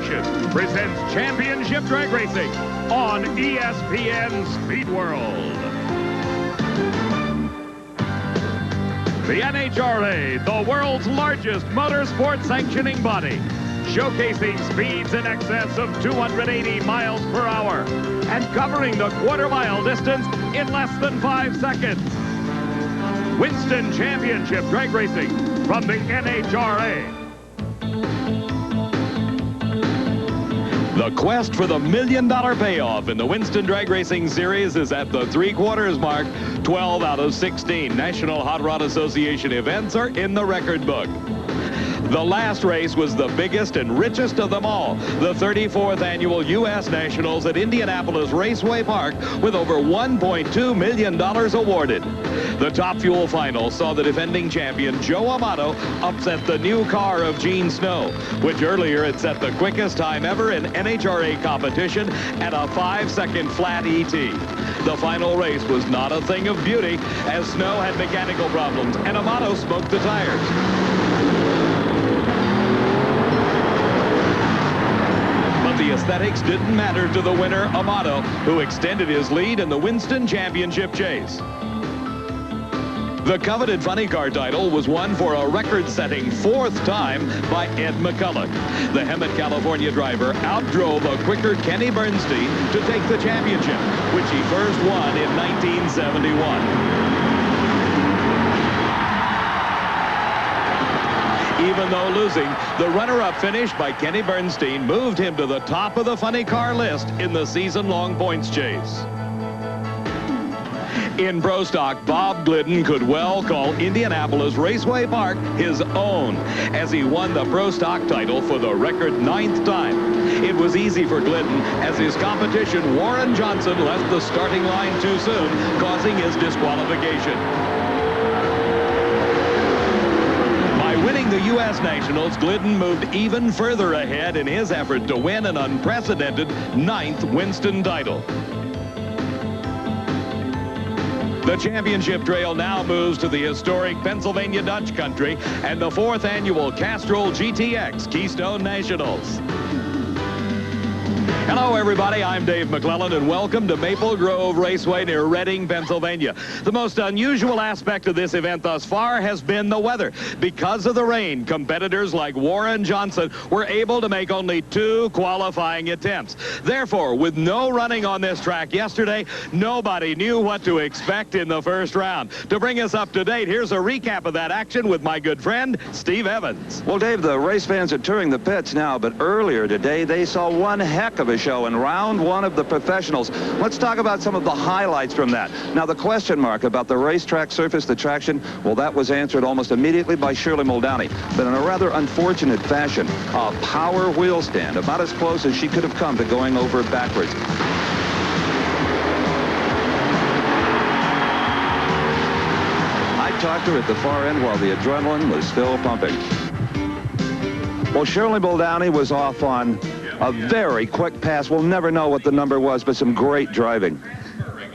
Association presents Championship Drag Racing on ESPN Speed World. The NHRA, the world's largest motorsport sanctioning body, showcasing speeds in excess of 280 miles per hour and covering the quarter-mile distance in less than 5 seconds. Winston Championship Drag Racing from the NHRA. The quest for the $1 million payoff in the Winston Drag Racing Series is at the three-quarters mark. 12 out of 16 National Hot Rod Association events are in the record book. The last race was the biggest and richest of them all, the 34th annual U.S. Nationals at Indianapolis Raceway Park, with over $1.2 million awarded. The Top Fuel final saw the defending champion Joe Amato upset the new car of Gene Snow, which earlier had set the quickest time ever in NHRA competition at a 5-second flat ET. The final race was not a thing of beauty, as Snow had mechanical problems and Amato smoked the tires. The aesthetics didn't matter to the winner, Amato, who extended his lead in the Winston Championship chase. The coveted funny car title was won for a record-setting 4th time by Ed McCulloch. The Hemet, California driver outdrove a quicker Kenny Bernstein to take the championship, which he first won in 1971. Even though losing, the runner-up finish by Kenny Bernstein moved him to the top of the funny car list in the season-long points chase. In Pro Stock, Bob Glidden could well call Indianapolis Raceway Park his own, as he won the Pro Stock title for the record 9th time. It was easy for Glidden, as his competition, Warren Johnson, left the starting line too soon, causing his disqualification. Winning the U.S. Nationals, Glidden moved even further ahead in his effort to win an unprecedented 9th Winston title. The championship trail now moves to the historic Pennsylvania Dutch Country and the 4th annual Castrol GTX Keystone Nationals. Hello, everybody. I'm Dave McClellan, and welcome to Maple Grove Raceway near Reading, Pennsylvania. The most unusual aspect of this event thus far has been the weather. Because of the rain, competitors like Warren Johnson were able to make only 2 qualifying attempts. Therefore, with no running on this track yesterday, nobody knew what to expect in the first round. To bring us up to date, here's a recap of that action with my good friend, Steve Evans. Well, Dave, the race fans are touring the pits now, but earlier today, they saw one heck of a show in round 1 of the professionals. Let's talk about some of the highlights from that. Now, the question mark about the racetrack surface, the traction, well, that was answered almost immediately by Shirley Muldowney. But in a rather unfortunate fashion, a power wheel stand, about as close as she could have come to going over backwards. I talked to her at the far end while the adrenaline was still pumping. Well, Shirley Muldowney was off on a very quick pass. We'll never know what the number was, but some great driving.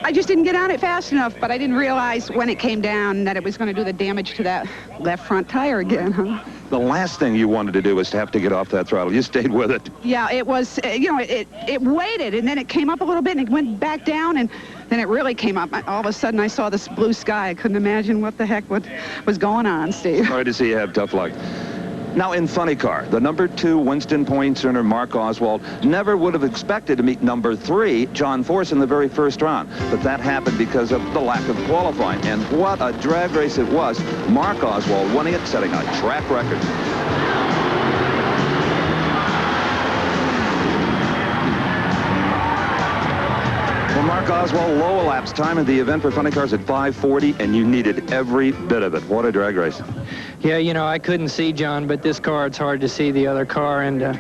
I just didn't get on it fast enough, but I didn't realize when it came down that it was going to do the damage to that left front tire again, huh? The last thing you wanted to do was to have to get off that throttle. You stayed with it. Yeah, it was, you know, it waited, and then it came up a little bit, and it went back down, and then it really came up. All of a sudden, I saw this blue sky. I couldn't imagine what the heck was going on, Steve. Sorry to see you have tough luck. Now, in funny car, the number 2 Winston points earner Mark Oswald never would have expected to meet number 3 John Force in the very first round, but that happened because of the lack of qualifying. And what a drag race it was. Mark Oswald winning it, setting a track record. Well, Mark Oswald, low elapsed time in the event for funny cars at 5:40, and you needed every bit of it. What a drag race. Yeah, you know, I couldn't see John, but this car, it's hard to see the other car, and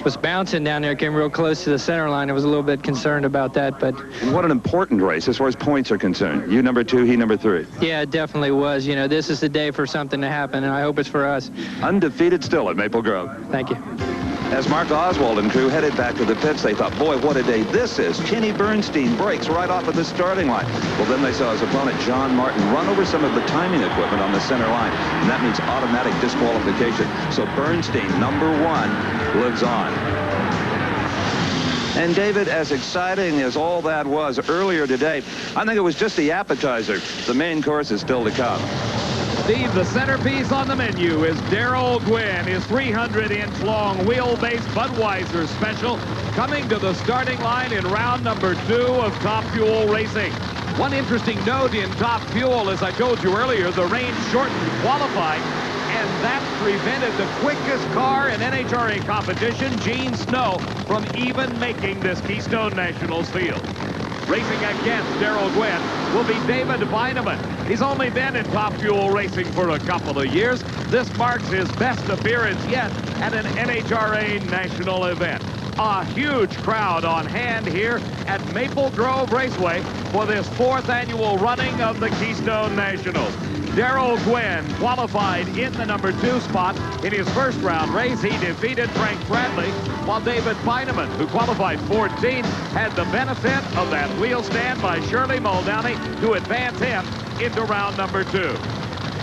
was bouncing down there, came real close to the center line. I was a little bit concerned about that, but... And what an important race as far as points are concerned. You number 2, he number 3. Yeah, it definitely was. You know, this is the day for something to happen, and I hope it's for us. Undefeated still at Maple Grove. Thank you. As Mark Oswald and crew headed back to the pits, they thought, boy, what a day this is. Kenny Bernstein breaks right off at the starting line. Well, then they saw his opponent, John Martin, run over some of the timing equipment on the center line, and that means automatic disqualification. So Bernstein, number 1, lives on. And David, as exciting as all that was earlier today, I think it was just the appetizer. The main course is still to come. Steve, the centerpiece on the menu is Darrell Gwynn, his 300-inch long wheelbase Budweiser special, coming to the starting line in round number 2 of Top Fuel Racing. One interesting note in Top Fuel, as I told you earlier, the rain shortened qualifying, and that prevented the quickest car in NHRA competition, Gene Snow, from even making this Keystone Nationals field. Racing against Darrell Gwynn will be David Beineman. He's only been in Top Fuel Racing for a couple of years. This marks his best appearance yet at an NHRA national event. A huge crowd on hand here at Maple Grove Raceway for this 4th annual running of the Keystone Nationals. Darrell Gwynn qualified in the number 2 spot in his first round race. He defeated Frank Bradley, while David Beineman, who qualified 14, had the benefit of that wheel stand by Shirley Muldowney to advance him into round number 2.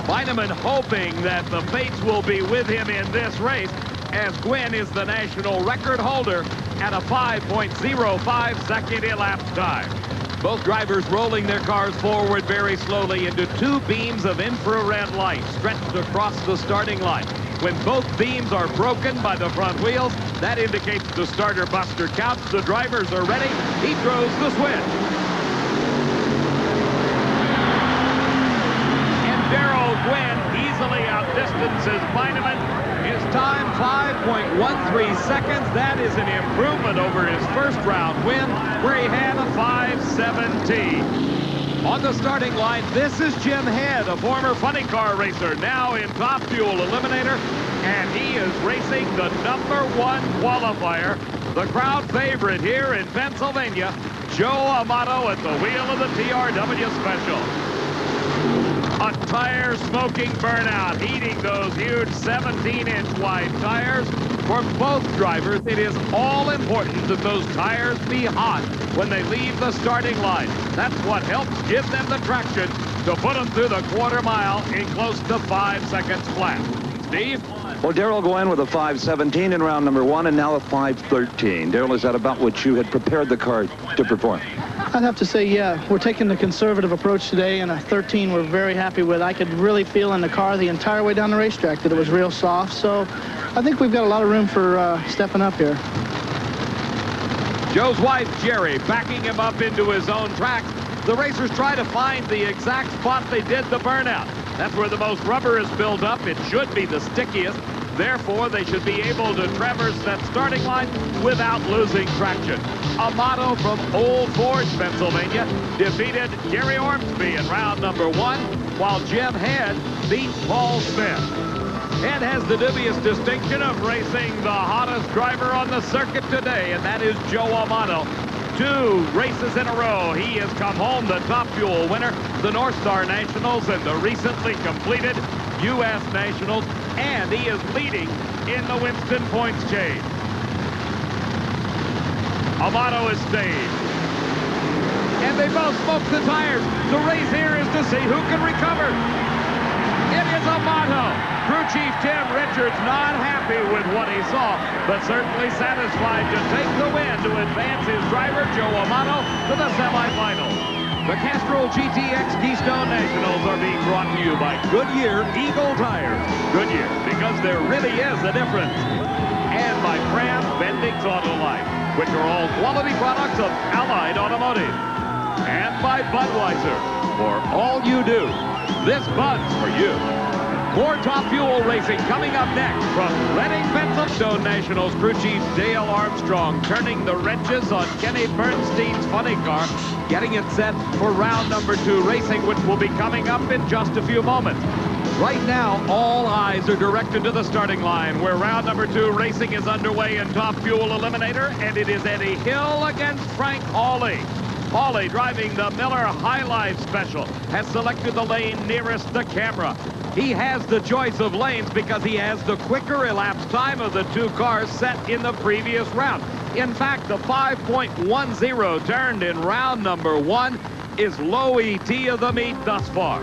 Beineman hoping that the fates will be with him in this race, as Gwynn is the national record holder at a 5.05 second elapsed time. Both drivers rolling their cars forward very slowly into 2 beams of infrared light stretched across the starting line. When both beams are broken by the front wheels, that indicates the starter buster counts. The drivers are ready. He throws the switch. And Darrell Gwynn easily outdistances Beineman. His time, 5.13 seconds. That is an improvement over his first round win, where he had a 5.17. On the starting line, this is Jim Head, a former funny car racer, now in Top Fuel Eliminator, and he is racing the number 1 qualifier, the crowd favorite here in Pennsylvania, Joe Amato at the wheel of the TRW Special. A tire smoking burnout, heating those huge 17-inch wide tires. For both drivers, it is all important that those tires be hot when they leave the starting line. That's what helps give them the traction to put them through the quarter mile in close to 5 seconds flat. Steve? Well, Darrell Gwynn with a 5.17 in round number 1 and now a 5.13. Darrell, is that about what you had prepared the car to perform? I'd have to say, yeah. We're taking the conservative approach today, and a 13 we're very happy with. I could really feel in the car the entire way down the racetrack that it was real soft, so I think we've got a lot of room for stepping up here. Joe's wife, Jerry, backing him up into his own track. The racers try to find the exact spot they did the burnout. That's where the most rubber is built up. It should be the stickiest. Therefore, they should be able to traverse that starting line without losing traction. Amato from Old Forge, Pennsylvania, defeated Gary Ormsby in round number 1, while Jim Head beat Paul Smith. Head has the dubious distinction of racing the hottest driver on the circuit today, and that is Joe Amato. 2 races in a row. He has come home the Top Fuel winner, the North Star Nationals, and the recently completed U.S. Nationals, and he is leading in the Winston points chain. Amato is stayed. And they both smoke the tires. The race here is to see who can recover. It is Amato. Crew Chief Tim Richards not happy with what he saw, but certainly satisfied to take the win to advance his driver, Joe Amato, to the semifinals. The Castrol GTX Keystone Nationals are being brought to you by Goodyear Eagle Tires. Goodyear, because there really is a difference. And by Cram Bendix Auto Life, which are all quality products of Allied Automotive. And by Budweiser, for all you do, this Bud's for you. More Top Fuel Racing coming up next from Reading, Pennsylvania. Nationals crew chief Dale Armstrong turning the wrenches on Kenny Bernstein's funny car, getting it set for round number 2 racing, which will be coming up in just a few moments. Right now, all eyes are directed to the starting line, where round number 2 racing is underway in Top Fuel Eliminator, and it is Eddie Hill against Frank Hawley. Hawley, driving the Miller High Life Special, has selected the lane nearest the camera. He has the choice of lanes because he has the quicker elapsed time of the 2 cars set in the previous round. In fact, the 5.10 turned in round number 1 is low ET of the meet thus far.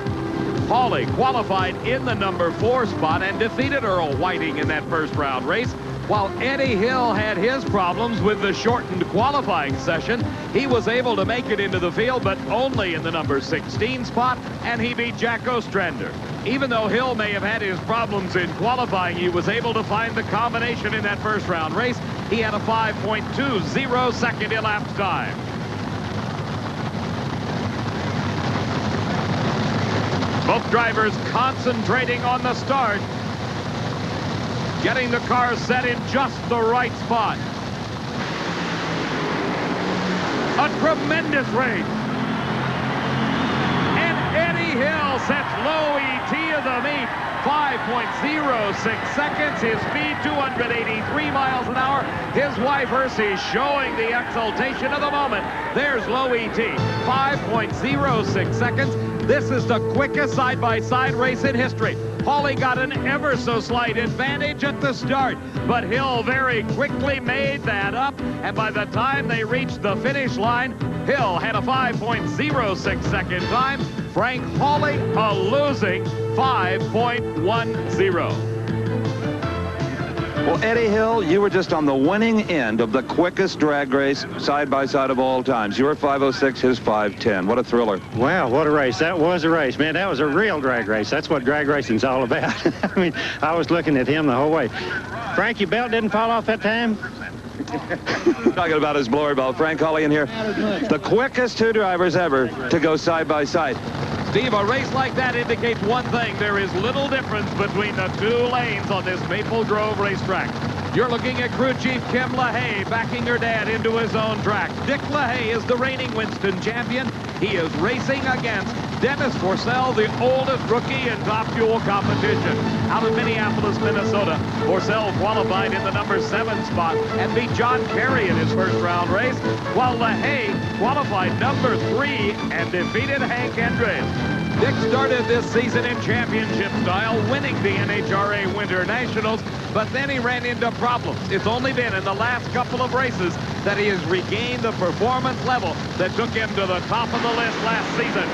Hawley qualified in the number 4 spot and defeated Earl Whiting in that first round race. While Eddie Hill had his problems with the shortened qualifying session, he was able to make it into the field, but only in the number 16 spot, and he beat Jack Ostrander. Even though Hill may have had his problems in qualifying, he was able to find the combination in that first round race. He had a 5.20 second elapsed time. Both drivers concentrating on the start, getting the car set in just the right spot. A tremendous race. And Eddie Hill sets low ET of the meet, 5.06 seconds. His speed, 283 miles an hour. His wife, Ursi, showing the exultation of the moment. There's low ET, 5.06 seconds. This is the quickest side-by-side race in history. Hawley got an ever so slight advantage at the start, but Hill very quickly made that up, and by the time they reached the finish line, Hill had a 5.06 second time. Frank Hawley a losing 5.10. Well, Eddie Hill, you were just on the winning end of the quickest drag race side-by-side of all times. You were 5.06, his 5.10. What a thriller. Wow, what a race. That was a race, man. That was a real drag race. That's what drag racing's all about. I mean, I was looking at him the whole way. Frank, your belt didn't fall off that time? Talking about his glory belt. Frank Hawley in here. The quickest two drivers ever to go side-by-side. Steve, a race like that indicates one thing. There is little difference between the two lanes on this Maple Grove racetrack. You're looking at crew chief Kim LaHaye backing her dad into his own track. Dick LaHaye is the reigning Winston champion. He is racing against Dennis Forssell, the oldest rookie in Top Fuel competition. Out of Minneapolis, Minnesota, Forssell qualified in the number 7 spot and beat John Kerry in his first round race, while LaHaye qualified number 3 and defeated Hank Andres. Dick started this season in championship style, winning the NHRA Winter Nationals, but then he ran into problems. It's only been in the last couple of races that he has regained the performance level that took him to the top of the list last season.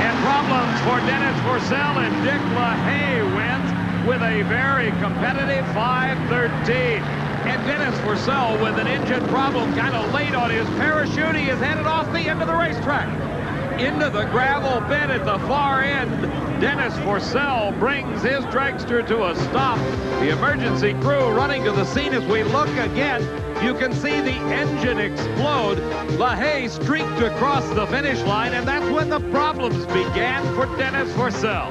And problems for Dennis Forssell, and Dick LaHaye wins with a very competitive 5.13. And Dennis Forssell, with an engine problem kind of late on his parachute, he is headed off the end of the racetrack. Into the gravel pit at the far end, Dennis Forssell brings his dragster to a stop. The emergency crew running to the scene. As we look again, you can see the engine explode. LaHaye streaked across the finish line, and that's when the problems began for Dennis Forssell.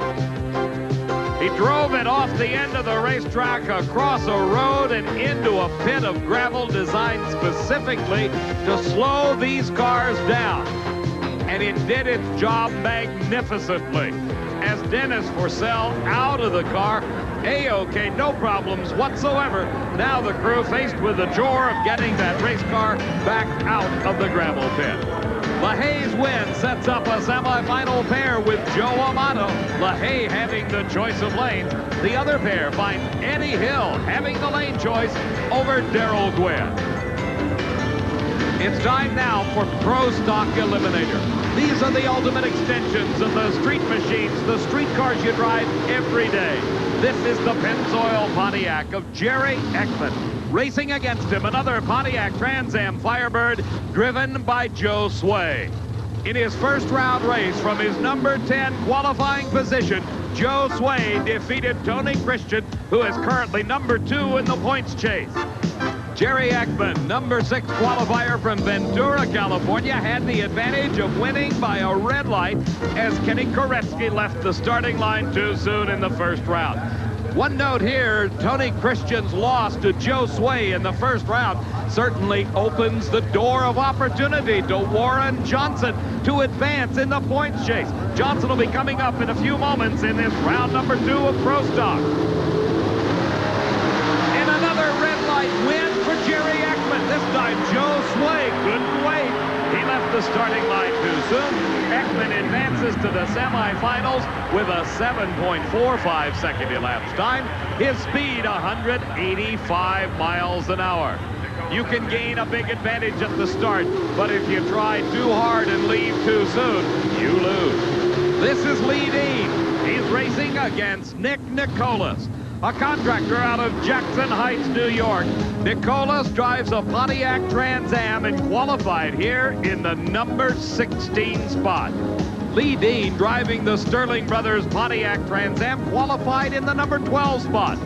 He drove it off the end of the racetrack, across a road, and into a pit of gravel designed specifically to slow these cars down. And it did its job magnificently. As Dennis Forssell out of the car, A-OK, no problems whatsoever. Now the crew faced with the chore of getting that race car back out of the gravel pit. LaHaye's win sets up a semifinal pair with Joe Amato. LaHaye having the choice of lanes. The other pair finds Eddie Hill having the lane choice over Darrell Gwynn. It's time now for Pro Stock Eliminator. These are the ultimate extensions of the street machines, the street cars you drive every day. This is the Pennzoil Pontiac of Jerry Ekman. Racing against him, another Pontiac Trans Am Firebird driven by Joe Sway. In his first round race from his number 10 qualifying position, Joe Sway defeated Tony Christian, who is currently number 2 in the points chase. Jerry Ekman, number 6 qualifier from Ventura, California, had the advantage of winning by a red light as Kenny Koretsky left the starting line too soon in the first round. One note here, Tony Christian's loss to Joe Sway in the first round certainly opens the door of opportunity to Warren Johnson to advance in the points chase. Johnson will be coming up in a few moments in this round number 2 of Pro Stock. And another red light win for Jerry Ekman. This time Joe Sway couldn't wait. He left the starting line too soon. Ekman advances to the semifinals with a 7.45 second elapsed time. His speed, 185 miles an hour. You can gain a big advantage at the start, but if you try too hard and leave too soon, you lose. This is Lee Dean. He's racing against Nick Nicholas, a contractor out of Jackson Heights, New York. Nicholas drives a Pontiac Trans Am and qualified here in the number 16 spot. Lee Dean, driving the Sterling Brothers Pontiac Trans Am, qualified in the number 12 spot.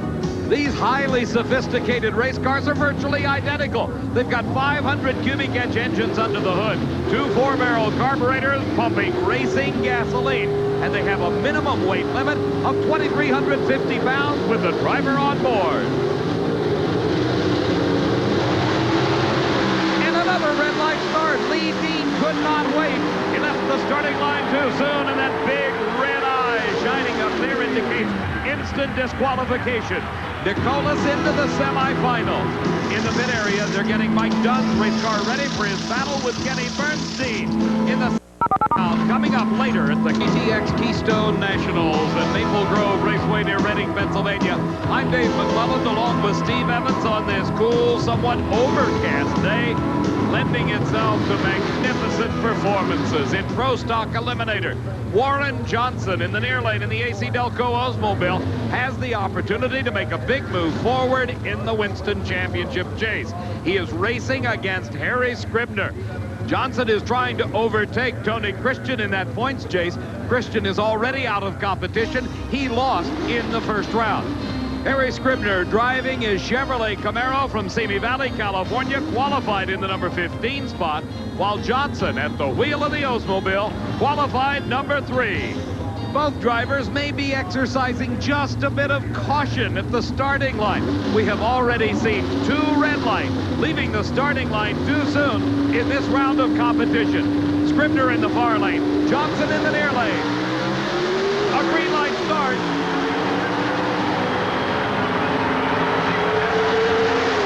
These highly sophisticated race cars are virtually identical. They've got 500 cubic inch engines under the hood, 2 4-barrel carburetors pumping racing gasoline, and they have a minimum weight limit of 2,350 pounds with the driver on board. And another red light start. Lee Dean could not wait. He left the starting line too soon, and that big red eye shining up there indicates instant disqualification. Nicholas into the semifinals. In the pit area, they're getting Mike Dunn's race car ready for his battle with Kenny Bernstein. In the coming up later at the GTX Keystone Nationals at Maple Grove Raceway near Reading, Pennsylvania. I'm Dave McClelland along with Steve Evans on this cool, somewhat overcast day, lending itself to magnificent performances in Pro Stock Eliminator. Warren Johnson in the near lane in the AC Delco Oldsmobile has the opportunity to make a big move forward in the Winston Championship chase. He is racing against Harry Scribner. Johnson is trying to overtake Tony Christian in that points chase. Christian is already out of competition. He lost in the first round. Harry Scribner driving his Chevrolet Camaro from Simi Valley, California, qualified in the number 15 spot, while Johnson at the wheel of the Oldsmobile qualified number 3. Both drivers may be exercising just a bit of caution at the starting line. We have already seen 2 red lights leaving the starting line too soon in this round of competition. Scribner in the far lane, Johnson in the near lane. A green light start.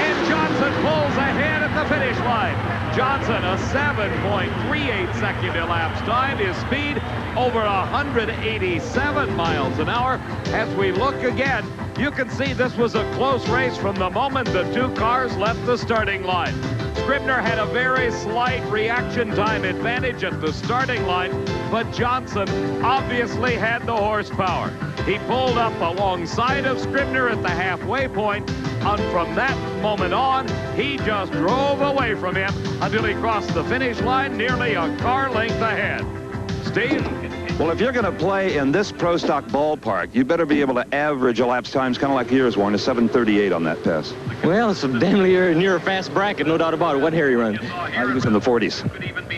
And Johnson pulls ahead at the finish line. Johnson, a 7.38 second elapsed time. His speed over 187 miles an hour. As we look again, you can see this was a close race from the moment the 2 cars left the starting line. Scribner had a very slight reaction time advantage at the starting line, but Johnson obviously had the horsepower. He pulled up alongside of Scribner at the halfway point, and from that moment on, he just drove away from him until he crossed the finish line nearly a car length ahead. Steve? Well, if you're going to play in this Pro Stock ballpark, you better be able to average elapsed times kind of like yours, Warren, a 7:38 on that pass. Well, it's a damn near a fast bracket, no doubt about it. What Harry run? I think it's in the 40s.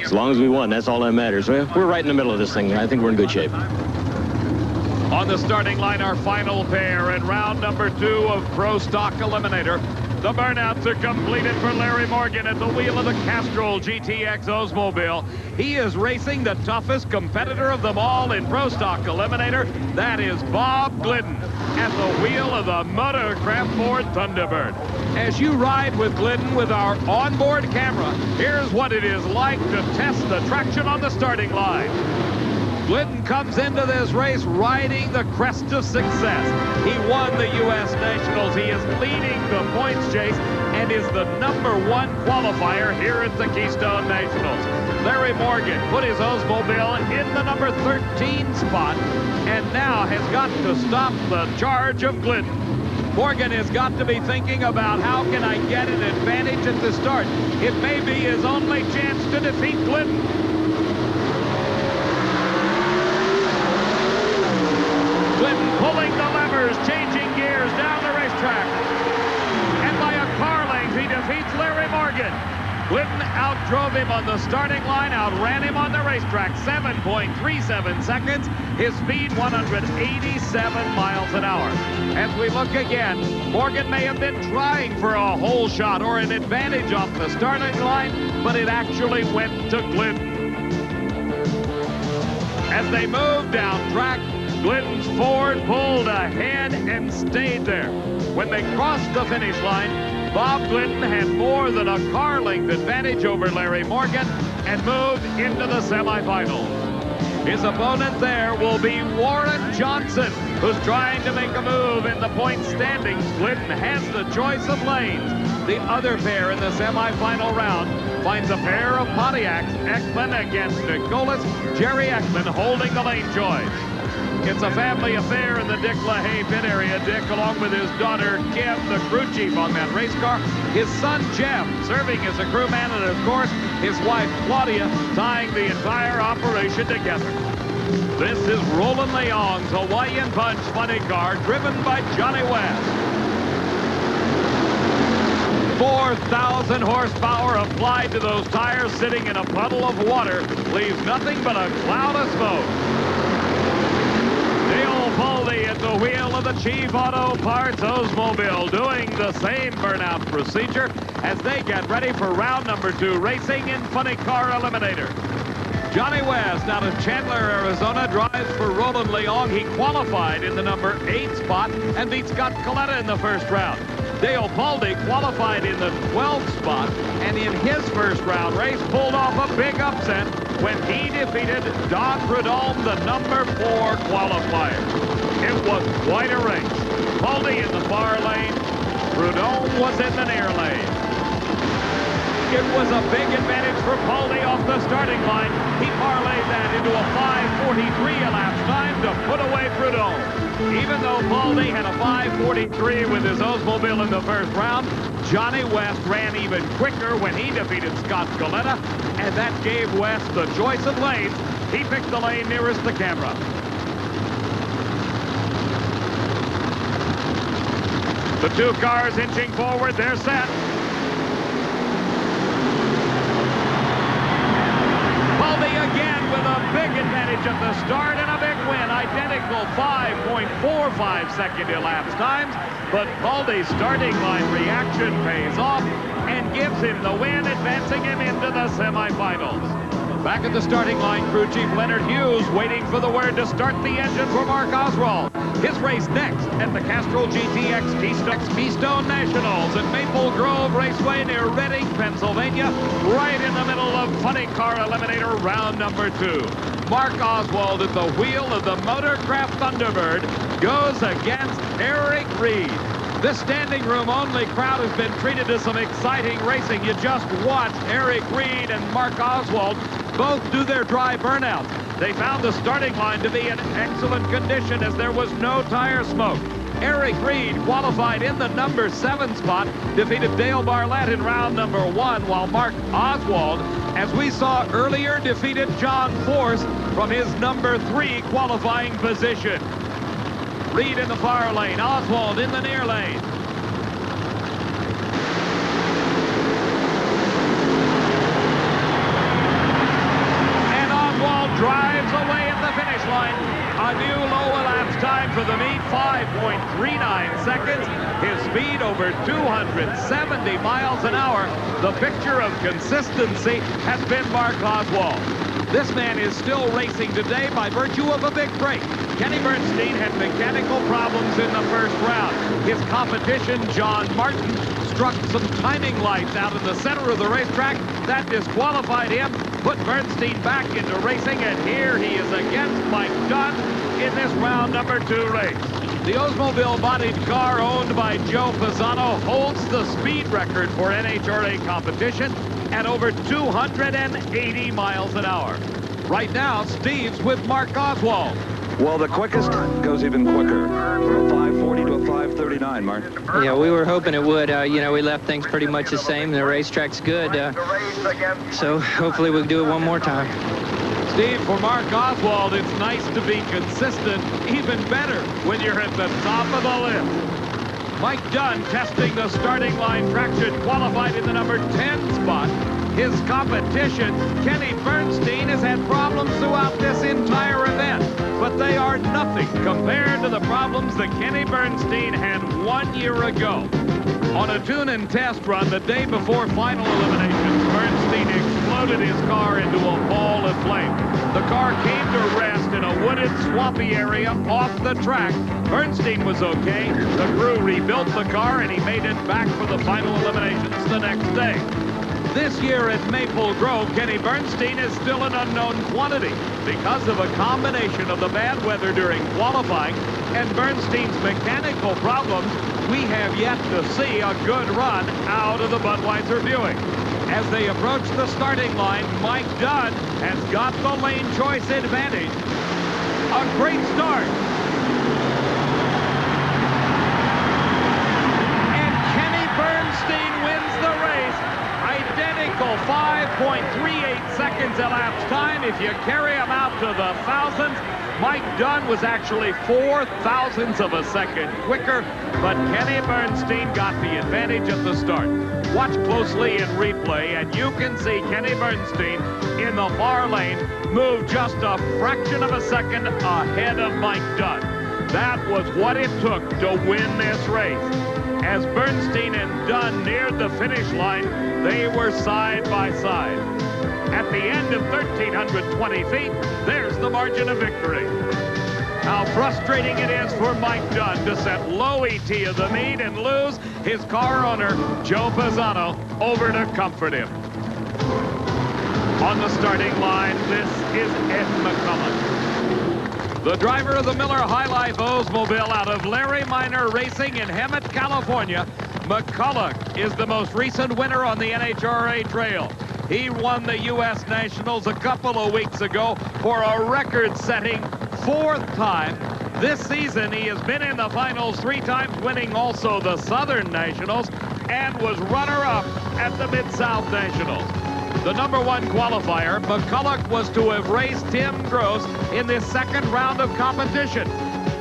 As long as we won, that's all that matters. We're right in the middle of this thing. I think we're in good shape. On the starting line, our final pair in round number 2 of Pro Stock Eliminator. The burnouts are completed for Larry Morgan at the wheel of the Castrol GTX Oldsmobile. He is racing the toughest competitor of them all in Pro Stock Eliminator. That is Bob Glidden at the wheel of the Motorcraft Ford Thunderbird. As you ride with Glidden with our onboard camera, here's what it is like to test the traction on the starting line. Glidden comes into this race riding the crest of success. He won the U.S. Nationals. He is leading the points chase and is the number 1 qualifier here at the Keystone Nationals. Larry Morgan put his Oldsmobile in the number 13 spot and now has got to stop the charge of Glidden. Morgan has got to be thinking about how can I get an advantage at the start. It may be his only chance to defeat Glidden. Glidden pulling the levers, changing gears down the racetrack. And by a car length, he defeats Larry Morgan. Glidden outdrove him on the starting line, outran him on the racetrack, 7.37 seconds. His speed, 187 miles an hour. As we look again, Morgan may have been trying for a hole shot or an advantage off the starting line, but it actually went to Glidden. As they move down track, Glidden's Ford pulled ahead and stayed there. When they crossed the finish line, Bob Glidden had more than a car length advantage over Larry Morgan and moved into the semifinals. His opponent there will be Warren Johnson, who's trying to make a move in the point standings. Glidden has the choice of lanes. The other pair in the semifinal round finds a pair of Pontiacs, Ekman against Nicholas, Jerry Ekman holding the lane choice. It's a family affair in the Dick LaHaye pit area. Dick, along with his daughter, Kim, the crew chief on that race car. His son, Jeff, serving as a crewman, and, of course, his wife, Claudia, tying the entire operation together. This is Roland Leong's Hawaiian Punch funny car, driven by Johnny West. 4,000 horsepower applied to those tires sitting in a puddle of water leaves nothing but a cloud of smoke. Dale Baldy at the wheel of the Chief Auto Parts Oldsmobile doing the same burnout procedure as they get ready for round number 2 racing in Funny Car Eliminator. Johnny West out of Chandler, Arizona, drives for Roland Leong. He qualified in the number 8 spot and beat Scott Coletta in the first round. Dale Baldy qualified in the 12th spot, and in his first round race pulled off a big upset when he defeated Don Prudhomme, the number 4 qualifier. It was quite a race. Baldy in the far lane, Prudhomme was in the near lane. It was a big advantage for Baldy off the starting line. He parlayed that into a 5:43 elapsed time to put away Prudhomme. Even though Baldy had a 5:43 with his Oldsmobile in the first round, Johnny West ran even quicker when he defeated Scott Coletta, and that gave West the choice of lanes. He picked the lane nearest the camera. The two cars inching forward, they're set. Baldy again with a big advantage at the start and a big win. Identical 5.45 second elapsed times, but Baldy's starting line reaction pays off and gives him the win, advancing him into the semifinals. Back at the starting line, crew chief Leonard Hughes waiting for the word to start the engine for Mark Oswald. His race next at the Castrol GTX Keystone Nationals at Maple Grove Raceway near Reading, Pennsylvania, right in the middle of Funny Car Eliminator round number 2. Mark Oswald at the wheel of the Motorcraft Thunderbird goes against Eric Reed. This standing room only crowd has been treated to some exciting racing. You just watch Eric Reed and Mark Oswald both do their dry burnouts. They found the starting line to be in excellent condition as there was no tire smoke. Eric Reed qualified in the number 7 spot, defeated Dale Barlett in round number 1, while Mark Oswald, as we saw earlier, defeated John Force from his number 3 qualifying position. Reed in the far lane, Oswald in the near lane. And Oswald drives away at the finish line. A new low elapsed time for the meet, 5.39 seconds. His speed over 270 miles an hour. The picture of consistency has been Mark Oswald. This man is still racing today by virtue of a big break. Kenny Bernstein had mechanical problems in the first round. His competition, John Martin, struck some timing lights out in the center of the racetrack. That disqualified him, put Bernstein back into racing, and here he is against Mike Dunn in this round number 2 race. The Oldsmobile-bodied car owned by Joe Pisano holds the speed record for NHRA competition at over 280 miles an hour. Right now, Steve's with Mark Oswald. Well, the quickest goes even quicker. From a 5:40 to a 5:39, Mark. Yeah, we were hoping it would. You know, we left things pretty much the same. The racetrack's good. So hopefully we'll do it one more time. Steve, for Mark Oswald, it's nice to be consistent, even better when you're at the top of the list. Mike Dunn testing the starting line traction, qualified in the number 10 spot. His competition, Kenny Bernstein, has had problems throughout this entire event, but they are nothing compared to the problems that Kenny Bernstein had 1 year ago. On a tune and test run the day before final eliminations, Bernstein exploded his car into a ball of flame. The car came to rest in a wooded, swampy area off the track. Bernstein was okay. The crew rebuilt the car, and he made it back for the final eliminations the next day. This year at Maple Grove, Kenny Bernstein is still an unknown quantity because of a combination of the bad weather during qualifying and Bernstein's mechanical problems. We have yet to see a good run out of the Budweiser Buick. As they approach the starting line, Mike Dunn has got the lane choice advantage. A great start. And Kenny Bernstein wins the race. Identical 5.38 seconds elapsed time. If you carry him out to the thousands, Mike Dunn was actually 4 thousandths of a second quicker, but Kenny Bernstein got the advantage at the start. Watch closely in replay, and you can see Kenny Bernstein in the far lane move just a fraction of a second ahead of Mike Dunn. That was what it took to win this race. As Bernstein and Dunn neared the finish line, they were side by side. At the end of 1,320 feet, there's the margin of victory. How frustrating it is for Mike Dunn to set low ET of the meet and lose his car owner, Joe Pisano, over to comfort him. On the starting line, this is Ed McCulloch. The driver of the Miller High Life Oldsmobile out of Larry Minor Racing in Hemet, California, McCulloch is the most recent winner on the NHRA trail. He won the U.S. Nationals a couple of weeks ago for a record-setting 4th time. This season, he has been in the finals 3 times, winning also the Southern Nationals, and was runner-up at the Mid-South Nationals. The #1 qualifier, McCulloch was to have raced Tim Gross in this second round of competition.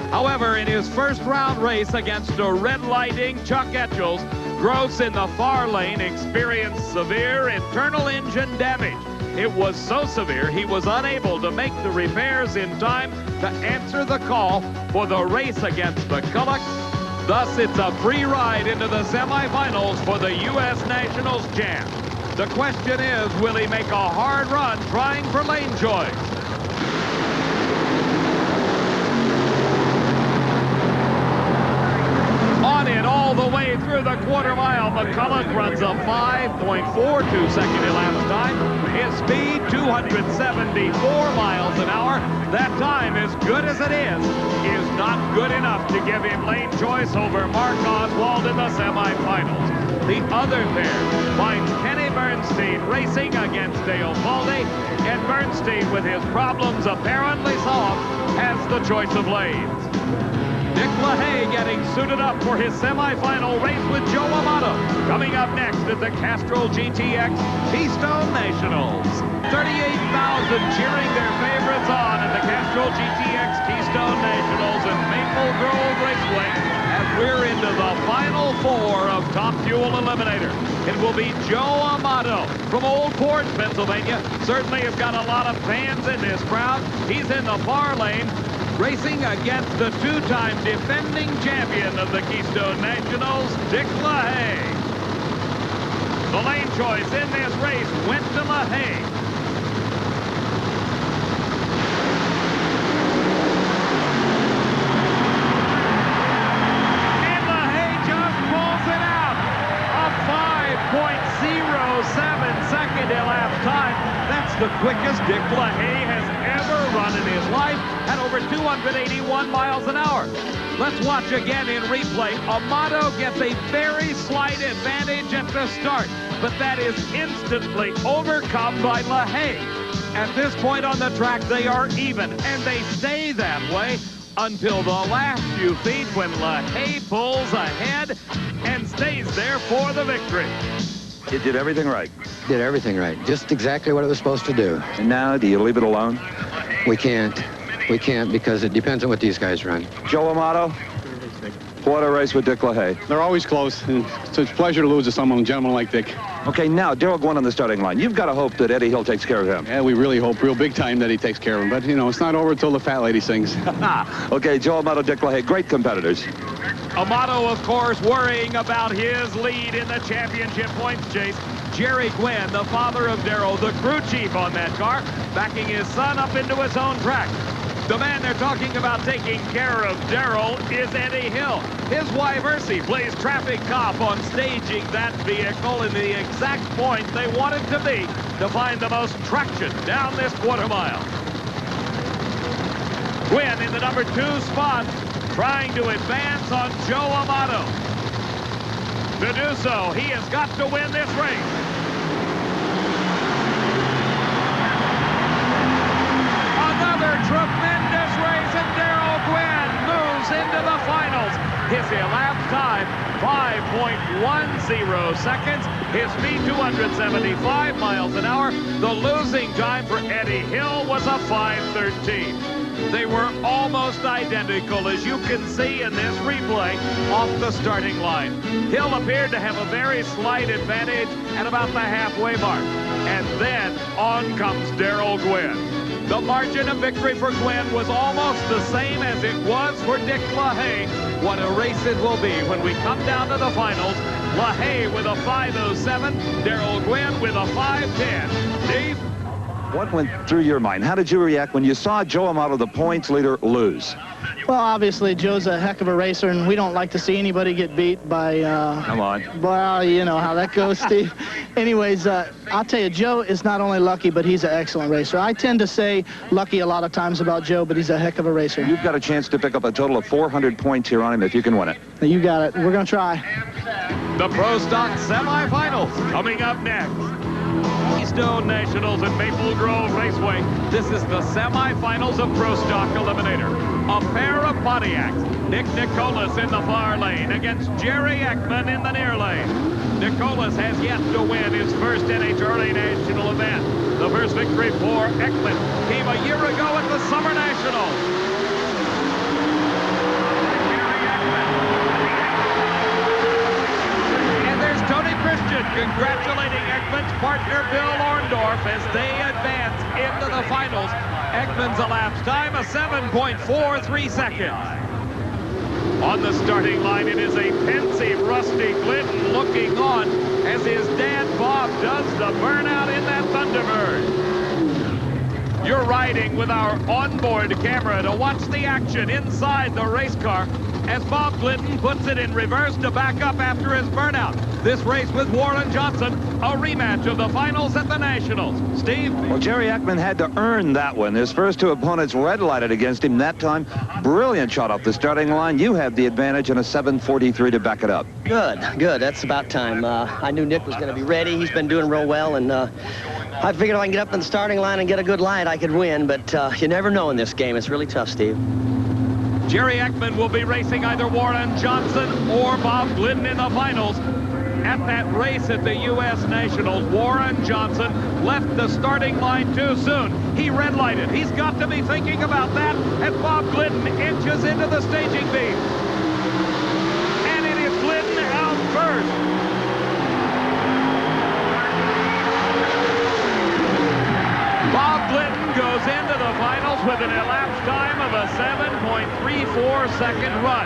However, in his first round race against a red-lighting Chuck Etchells, Gross in the far lane experienced severe internal engine damage. It was so severe he was unable to make the repairs in time to answer the call for the race against McCulloch. Thus, it's a free ride into the semifinals for the U.S. Nationals champ. The question is, will he make a hard run trying for lane choice? On it all the way through the quarter mile, McCulloch runs a 5.42 second elapsed time. His speed, 274 miles an hour. That time, as good as it is not good enough to give him lane choice over Mark Oswald in the semifinals. The other pair finds Kenny Bernstein racing against Dale Baldy, and Bernstein, with his problems apparently solved, has the choice of lanes. Dick LaHaye getting suited up for his semifinal race with Joe Amato. Coming up next at the Castrol GTX Keystone Nationals. 38,000 cheering their favorites on at the Castrol GTX Keystone Nationals at Maple Grove Raceway as we're into the final 4 of Top Fuel Eliminator. It will be Joe Amato from Old Port, Pennsylvania. Certainly has got a lot of fans in this crowd. He's in the far lane, racing against the 2-time defending champion of the Keystone Nationals, Dick LaHaye. The lane choice in this race went to LaHaye. And LaHaye just pulls it out. A 5.07 second elapsed time. That's the quickest Dick LaHaye has ever run in his life at over 281 miles an hour. Let's watch again in replay. Amato gets a very slight advantage at the start, but that is instantly overcome by LaHaye. At this point on the track, they are even, and they stay that way until the last few feet when LaHaye pulls ahead and stays there for the victory. It did everything right. Did everything right. Just exactly what it was supposed to do. And now, do you leave it alone? We can't. We can't because it depends on what these guys run. Joe Amato, what a race with Dick LaHaye. They're always close, and it's a pleasure to lose to someone, a gentleman like Dick. Okay, now, Darrell Gwynn on the starting line. You've got to hope that Eddie Hill takes care of him. Yeah, we really hope real big time that he takes care of him. But, you know, it's not over until the fat lady sings. Okay, Joe Amato, Dick LaHaye, great competitors. Amato, of course, worrying about his lead in the championship points chase. Jerry Gwynn, the father of Darrell, the crew chief on that car, backing his son up into his own track. The man they're talking about taking care of Darrell is Eddie Hill. His wife, Ersie, plays traffic cop on staging that vehicle in the exact point they want it to be to find the most traction down this quarter mile. Gwynn in the #2 spot, trying to advance on Joe Amato. To do so, he has got to win this race. Another tremendous race His elapsed time, 5.10 seconds. His speed, 275 miles an hour. The losing time for Eddie Hill was a 5:13. They were almost identical, as you can see in this replay off the starting line. Hill appeared to have a very slight advantage at about the halfway mark. And then on comes Darrell Gwynn. The margin of victory for Gwynn was almost the same as it was for Dick LaHaye. What a race it will be when we come down to the finals. LaHaye with a 5:07, Darrell Gwynn with a 5:10. Steve? What went through your mind? How did you react when you saw Joe Amato, the points leader, lose? Well, obviously, Joe's a heck of a racer, and we don't like to see anybody get beat by... Come on. Well, you know how that goes, Steve. Anyways, I'll tell you, Joe is not only lucky, but he's an excellent racer. I tend to say lucky a lot of times about Joe, but he's a heck of a racer. You've got a chance to pick up a total of 400 points here on him if you can win it. You got it. We're going to try. The Pro Stock semifinals coming up next. Keystone Nationals at Maple Grove Raceway. This is the semifinals of Pro Stock Eliminator. A pair of Pontiacs. Nick Nicholas in the far lane against Jerry Ekman in the near lane. Nicholas has yet to win his first NHRA national event. The first victory for Ekman came a year ago at the Summer Nationals. Congratulating Ekman's partner Bill Orndorff as they advance into the finals. Ekman's elapsed time, a 7.43 seconds. On the starting line, it is a pensive Rusty Glidden looking on as his dad Bob does the burnout in that Thunderbird. You're riding with our onboard camera to watch the action inside the race car as Bob Glidden puts it in reverse to back up after his burnout. This race with Warren Johnson, a rematch of the finals at the Nationals. Steve? Well, Jerry Ekman had to earn that one. His first two opponents red-lighted against him that time. Brilliant shot off the starting line. You have the advantage in a 7:43 to back it up. Good. That's about time. I knew Nick was going to be ready. He's been doing real well, and I figured if I can get up in the starting line and get a good light, I could win, but you never know in this game. It's really tough, Steve. Jerry Ekman will be racing either Warren Johnson or Bob Glidden in the finals. At that race at the U.S. Nationals, Warren Johnson left the starting line too soon. He red-lighted. He's got to be thinking about that as Bob Glidden inches into the staging beam. And it is Glidden out first. Bob Glidden goes into the finals with an elapsed time of a 7.34-second run.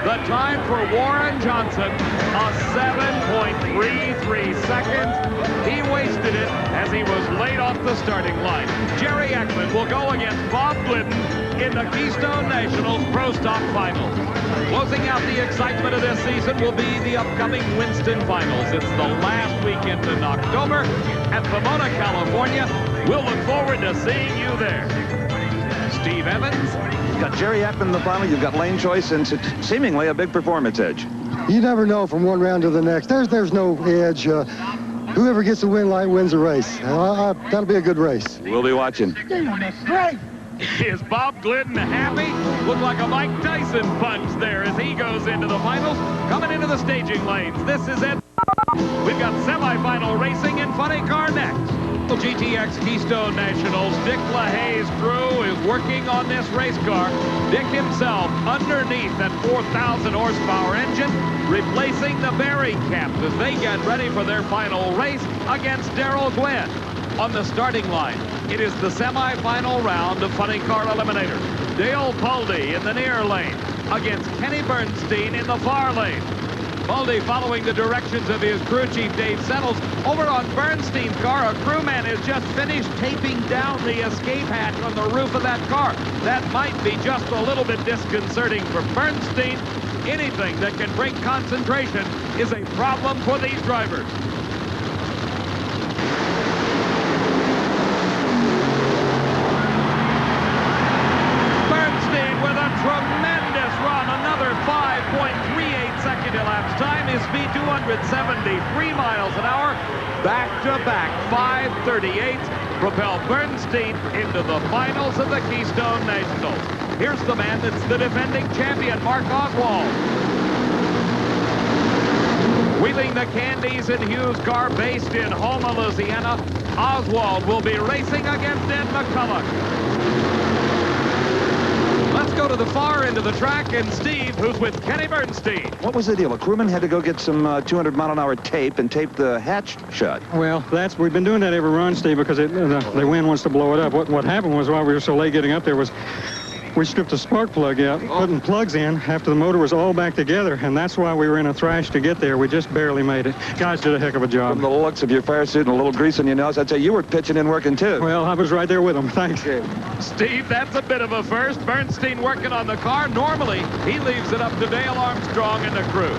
The time for Warren Johnson, a 7.33 seconds. He wasted it as he was laid off the starting line. Jerry Ekman will go against Bob Glidden in the Keystone Nationals Pro Stock Finals. Closing out the excitement of this season will be the upcoming Winston Finals. It's the last weekend in October at Pomona, California. We'll look forward to seeing you there. Steve Evans. You've got Jerry Ekman in the final. You've got lane choice and seemingly a big performance edge. You never know from one round to the next. There's no edge. Whoever gets the win light wins the race. That'll be a good race. We'll be watching. Great. Is Bob Glidden happy? Looked like a Mike Tyson punch there as he goes into the finals. Coming into the staging lanes, this is it. We've got semifinal racing in Funny Car next. GTX Keystone Nationals, Dick LaHaye's crew is working on this race car. Dick himself underneath that 4,000 horsepower engine, replacing the bearing caps as they get ready for their final race against Darrell Gwynn. On the starting line, it is the semifinal round of Funny Car Eliminator. Dale Puldy in the near lane against Kenny Bernstein in the far lane. Puldy following the directions of his crew chief, Dave Settles. Over on Bernstein's car, a crewman has just finished taping down the escape hatch on the roof of that car. That might be just a little bit disconcerting for Bernstein. Anything that can break concentration is a problem for these drivers. Bernstein with a tremendous run, another 5.38 second elapsed time. His speed 273 miles an hour. Back-to-back 538 propel Bernstein into the finals of the Keystone Nationals. Here's the man that's the defending champion, Mark Oswald. Wheeling the Candies and Hughes car based in Houma, Louisiana, Oswald will be racing against Ed McCulloch. Let's go to the far end of the track, and Steve, who's with Kenny Bernstein. What was the deal? A crewman had to go get some 200-mile-an-hour tape and tape the hatch shut. Well, we've been doing that every run, Steve, because the wind wants to blow it up. What happened was, while we were so late getting up there, was we stripped a spark plug out, putting plugs in after the motor was all back together, and that's why we were in a thrash to get there. We just barely made it. Guys did a heck of a job. From the looks of your fire suit and a little grease on your nose, I'd say you were pitching in working too. Well, I was right there with them. Thanks. Steve, that's a bit of a first. Bernstein working on the car. Normally, he leaves it up to Dale Armstrong and the crew.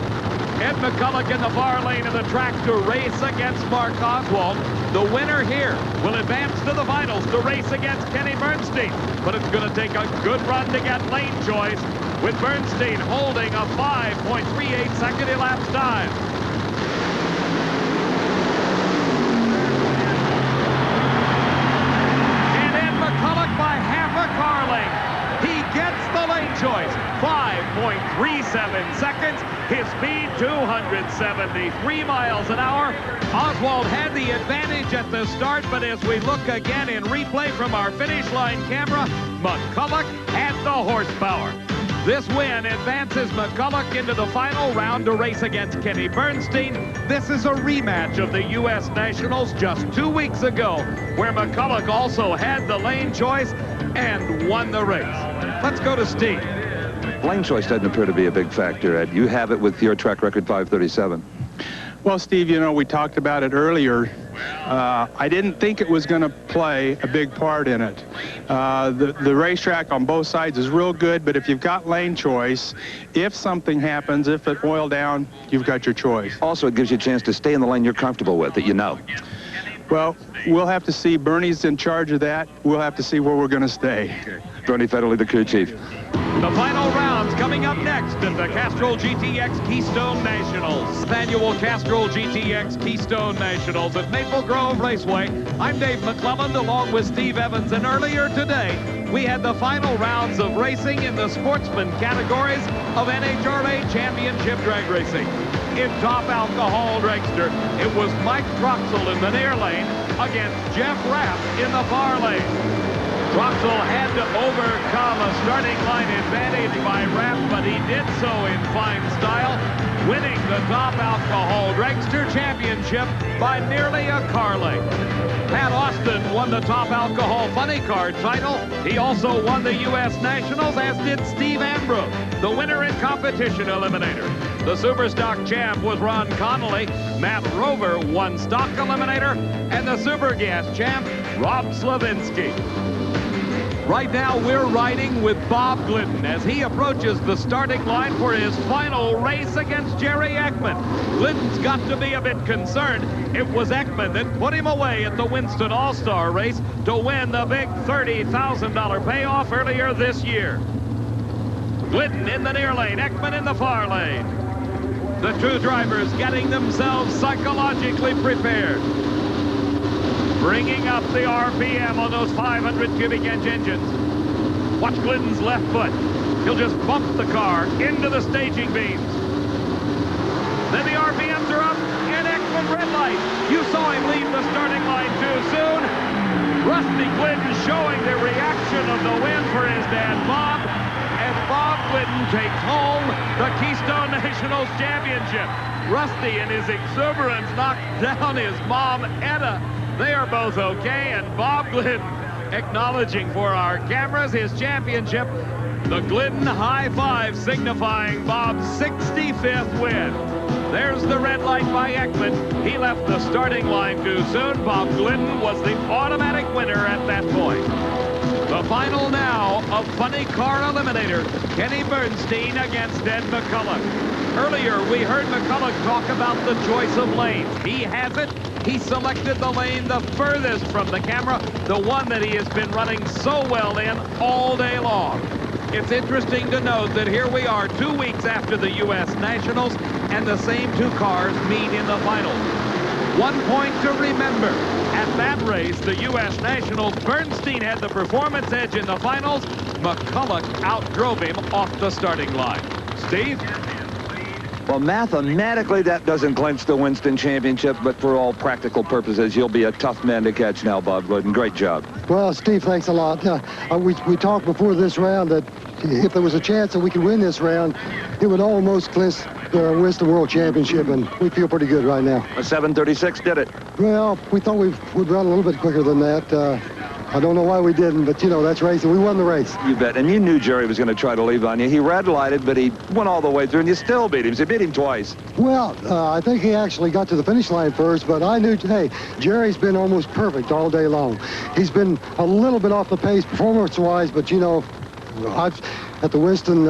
Ed McCulloch in the far lane of the track to race against Mark Oswald. The winner here will advance to the finals to race against Kenny Bernstein. But it's going to take a good run to get lane choice, with Bernstein holding a 5.38 second elapsed time. And Ed McCulloch by half a car length. He gets the lane choice. 5.37 seconds. His speed, 273 miles an hour. Oswald had the advantage at the start, but as we look again in replay from our finish line camera, McCulloch had the horsepower. This win advances McCulloch into the final round to race against Kenny Bernstein. This is a rematch of the U.S. Nationals just 2 weeks ago, where McCulloch also had the lane choice and won the race. Let's go to Steve. Lane choice doesn't appear to be a big factor, Ed. You have it with your track record 537. Well, Steve, you know, we talked about it earlier. I didn't think it was going to play a big part in it. The racetrack on both sides is real good, but if you've got lane choice, if something happens, if it oil down, you've got your choice. Also, it gives you a chance to stay in the lane you're comfortable with, that you know. Well, we'll have to see. Bernie's in charge of that. We'll have to see where we're going to stay. Bernie Federle, the crew chief. The final rounds coming up next in the Castrol GTX Keystone Nationals. Annual Castrol GTX Keystone Nationals at Maple Grove Raceway. I'm Dave McClelland along with Steve Evans, and earlier today we had the final rounds of racing in the sportsman categories of NHRA Championship drag racing. In top alcohol dragster, it was Mike Troxel in the near lane against Jeff Rapp in the far lane. Troxel had to overcome a starting line advantage by Rapp, but he did so in fine style, winning the top alcohol dragster championship by nearly a car length. Pat Austin won the top alcohol funny car title. He also won the U.S. Nationals, as did Steve Ambrose, the winner in competition eliminator. The Superstock champ was Ron Connolly. Matt Rover won stock eliminator, and the Super Gas champ, Rob Slavinsky. Right now, we're riding with Bob Glidden as he approaches the starting line for his final race against Jerry Ekman. Glidden's got to be a bit concerned. It was Ekman that put him away at the Winston All-Star race to win the big $30,000 payoff earlier this year. Glidden in the near lane, Ekman in the far lane. The two drivers getting themselves psychologically prepared. Bringing up the RPM on those 500 cubic inch engines. Watch Glidden's left foot. He'll just bump the car into the staging beams. Then the RPMs are up, and Ekman red light. You saw him leave the starting line too soon. Rusty Glidden showing the reaction of the win for his dad, Bob. And Bob Glidden takes home the Keystone Nationals Championship. Rusty, in his exuberance, knocked down his mom, Etta. They are both okay, and Bob Glidden acknowledging for our cameras his championship. The Glidden high five signifying Bob's 65th win. There's the red light by Ekman. He left the starting line too soon. Bob Glidden was the automatic winner at that point. The final now of Funny Car Eliminator, Kenny Bernstein against Ed McCulloch. Earlier, we heard McCulloch talk about the choice of lanes. He has it. He selected the lane the furthest from the camera, the one that he has been running so well in all day long. It's interesting to note that here we are 2 weeks after the U.S. Nationals, and the same two cars meet in the finals. 1 point to remember. At that race, the U.S. Nationals, Bernstein had the performance edge in the finals. McCulloch outdrove him off the starting line. Steve? Well, mathematically, that doesn't clinch the Winston Championship, but for all practical purposes, you'll be a tough man to catch now, Bob Glidden. Great job. Well, Steve, thanks a lot. We talked before this round that if there was a chance that we could win this round, it would almost clinch the Winston World Championship, and we feel pretty good right now. A 7:36 did it. Well, we thought we would run a little bit quicker than that. I don't know why we didn't, but, you know, that's racing. We won the race. You bet. And you knew Jerry was going to try to leave on you. He red-lighted, but he went all the way through, and you still beat him. So you beat him twice. Well, I think he actually got to the finish line first, but I knew, hey, Jerry's been almost perfect all day long. He's been a little bit off the pace performance-wise, but, you know, at the Winston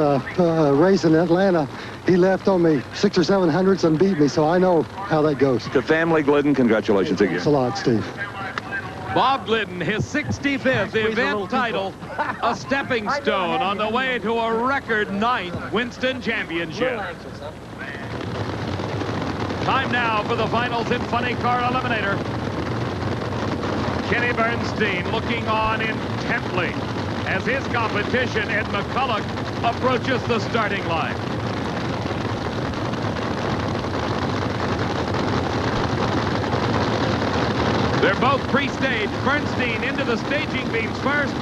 race in Atlanta, he left on me 600 or 700 and beat me, so I know how that goes. To family Glidden, congratulations again. Thanks a lot, Steve. Bob Glidden, his 65th event title, a stepping stone on the way to a record 9th Winston Championship. Time now for the finals in Funny Car Eliminator. Kenny Bernstein looking on intently as his competition, Ed McCulloch, approaches the starting line. They're both pre-staged. Bernstein into the staging beams first.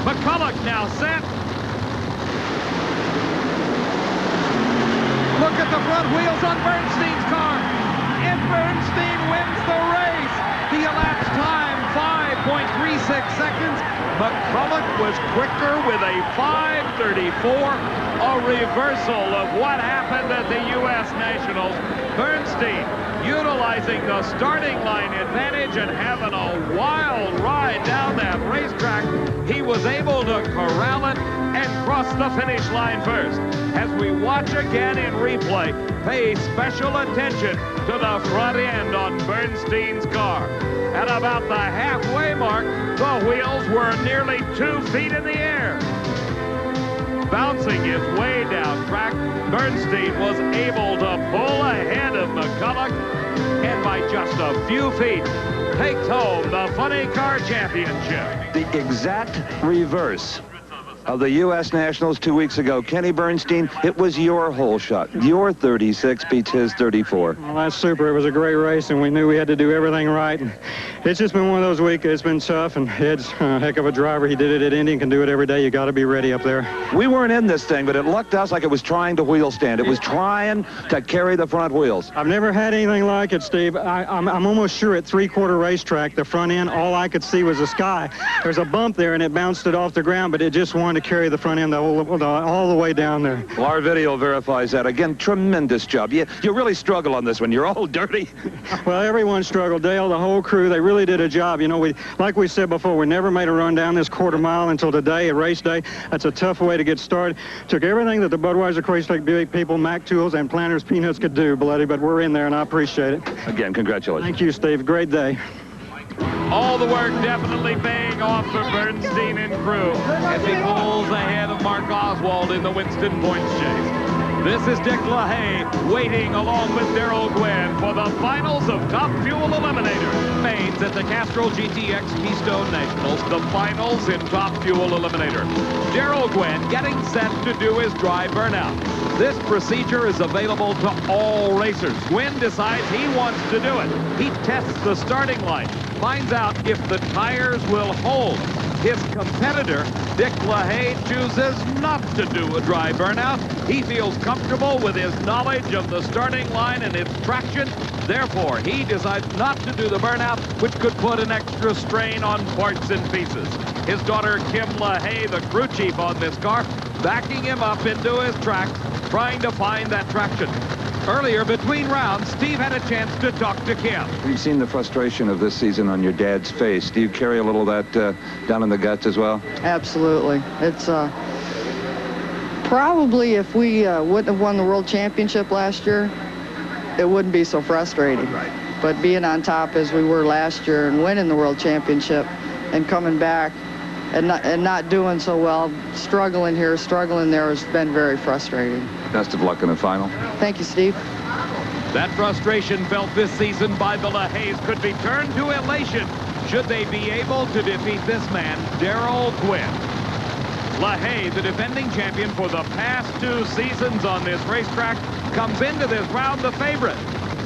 McCulloch now set. Look at the front wheels on Bernstein's car. And Bernstein wins the race. The elapsed time, 5.36 seconds. McCulloch was quicker with a 5:34. A reversal of what happened at the U.S. Nationals. Bernstein utilizing the starting line advantage and having a wild ride down that racetrack. He was able to corral it and cross the finish line first. As we watch again in replay, pay special attention to the front end on Bernstein's car. At about the halfway mark, the wheels were nearly 2 feet in the air. Bouncing his way down track, Bernstein was able to pull ahead of McCulloch and by just a few feet takes home the Funny Car Championship. The exact reverse of the U.S. Nationals 2 weeks ago. Kenny Bernstein, it was your hole shot. Your 36 beats his 34. Well, that's super. It was a great race, and we knew we had to do everything right. And it's just been one of those weeks. It's been tough, and Ed's a heck of a driver. He did it at Indy and can do it every day. You got to be ready up there. We weren't in this thing, but it looked to us like it was trying to wheel stand. It was trying to carry the front wheels. I've never had anything like it, Steve. I'm almost sure at three-quarter racetrack, the front end, all I could see was the sky. There's a bump there, and it bounced it off the ground, but it just wanted to carry the front end all the way down there. Well, our video verifies that. Again, tremendous job. You really struggle on this one. You're all dirty. Well, everyone struggled. Dale, the whole crew, they really did a job. You know, like we said before, we never made a run down this quarter mile until today, a race day. That's a tough way to get started. Took everything that the Budweiser Crazy Buick people, Mac Tools, and Planters Peanuts could do, bloody, but we're in there, and I appreciate it. Again, congratulations. Thank you, Steve. Great day. All the work definitely paying off for Bernstein and crew as he pulls ahead of Mark Oswald in the Winston points chase. This is Dick LaHaye waiting along with Darrell Gwynn for the finals of Top Fuel Eliminator. Mains at the Castrol GTX Keystone Nationals, the finals in Top Fuel Eliminator. Darrell Gwynn getting set to do his dry burnout. This procedure is available to all racers. Gwynn decides he wants to do it. He tests the starting line, finds out if the tires will hold. His competitor, Dick LaHaye, chooses not to do a dry burnout. He feels comfortable with his knowledge of the starting line and its traction. Therefore, he decides not to do the burnout, which could put an extra strain on parts and pieces. His daughter, Kim LaHaye, the crew chief on this car, backing him up into his tracks, trying to find that traction. Earlier, between rounds, Steve had a chance to talk to Kim. We've seen the frustration of this season on your dad's face. Do you carry a little of that down in the guts as well? Absolutely. It's probably if we wouldn't have won the World Championship last year, it wouldn't be so frustrating. Right. But being on top as we were last year and winning the World Championship and coming back and not doing so well, struggling here, struggling there, has been very frustrating. Best of luck in the final. Thank you, Steve. That frustration felt this season by the LaHayes could be turned to elation should they be able to defeat this man, Darrell Gwynn. LaHaye, the defending champion for the past 2 seasons on this racetrack, comes into this round the favorite.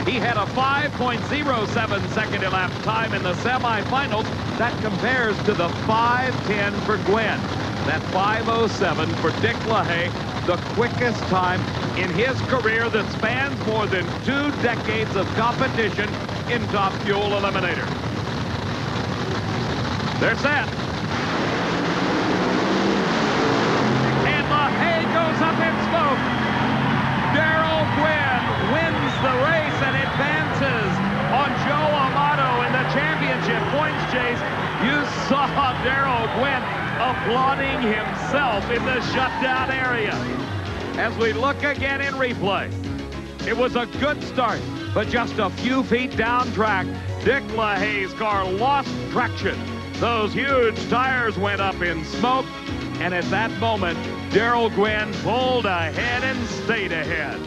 He had a 5.07 second elapsed time in the semifinals. That compares to the 5:10 for Gwynn. That 5:07 for Dick LaHaye, the quickest time in his career that spans more than 2 decades of competition in Top Fuel Eliminator. They're set. And LaHaye goes up in smoke. Darrell Gwynn wins the race and advances on Joe Amato in the championship points chase. You saw Darrell Gwynn applauding himself in the shutdown area. As we look again in replay, it was a good start, but just a few feet down track, Dick LaHaye's car lost traction. Those huge tires went up in smoke, and at that moment, Darrell Gwynn pulled ahead and stayed ahead.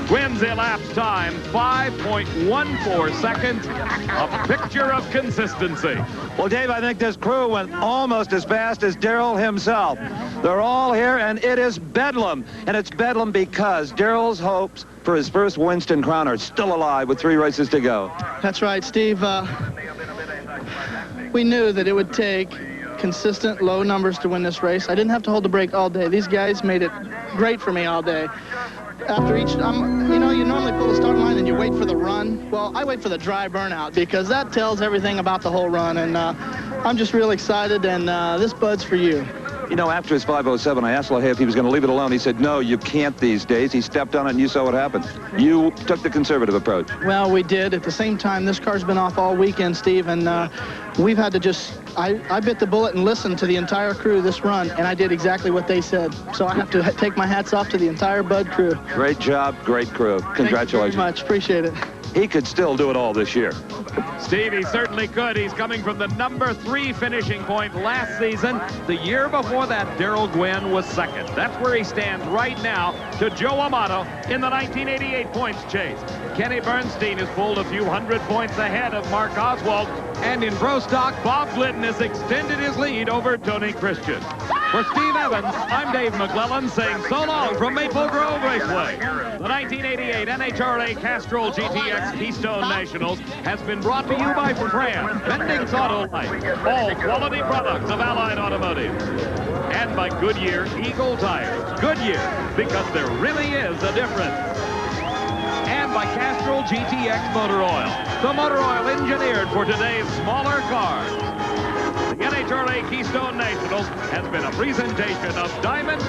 Gwynn's elapsed time, 5.14 seconds, a picture of consistency. Well, Dave, I think this crew went almost as fast as Darrell himself. They're all here, and it is bedlam. And it's bedlam because Darrell's hopes for his first Winston crown are still alive with 3 races to go. That's right, Steve. We knew that it would take consistent low numbers to win this race. I didn't have to hold the brake all day. These guys made it great for me all day. After each, you know, you normally pull the start line and you wait for the run. Well, I wait for the dry burnout because that tells everything about the whole run. And I'm just real excited, and this Bud's for you. You know, after his 5:07, I asked LaHaye if he was going to leave it alone. He said, no, you can't these days. He stepped on it, and you saw what happened. You took the conservative approach. Well, we did. At the same time, this car's been off all weekend, Steve, and we've had to just, I bit the bullet and listened to the entire crew this run, and I did exactly what they said. So I have to take my hats off to the entire Bud crew. Great job, great crew. Congratulations. Thank you very much. Appreciate it. He could still do it all this year. Steve, he certainly could. He's coming from the number 3 finishing point last season. The year before that, Darrell Gwynn was second. That's where he stands right now to Joe Amato in the 1988 points chase. Kenny Bernstein has pulled a few hundred points ahead of Mark Oswald. And in Pro Stock, Bob Glidden has extended his lead over Tony Christian. For Steve Evans, I'm Dave McClellan saying so long from Maple Grove Raceway. The 1988 NHRA Castrol GTX Keystone Nationals has been brought to you by Fram, Bendix Auto Light, all quality products of Allied Automotive, and by Goodyear Eagle Tires. Goodyear, because there really is a difference. And by Castrol GTX Motor Oil, the motor oil engineered for today's smaller cars. The NHRA Keystone Nationals has been a presentation of Diamond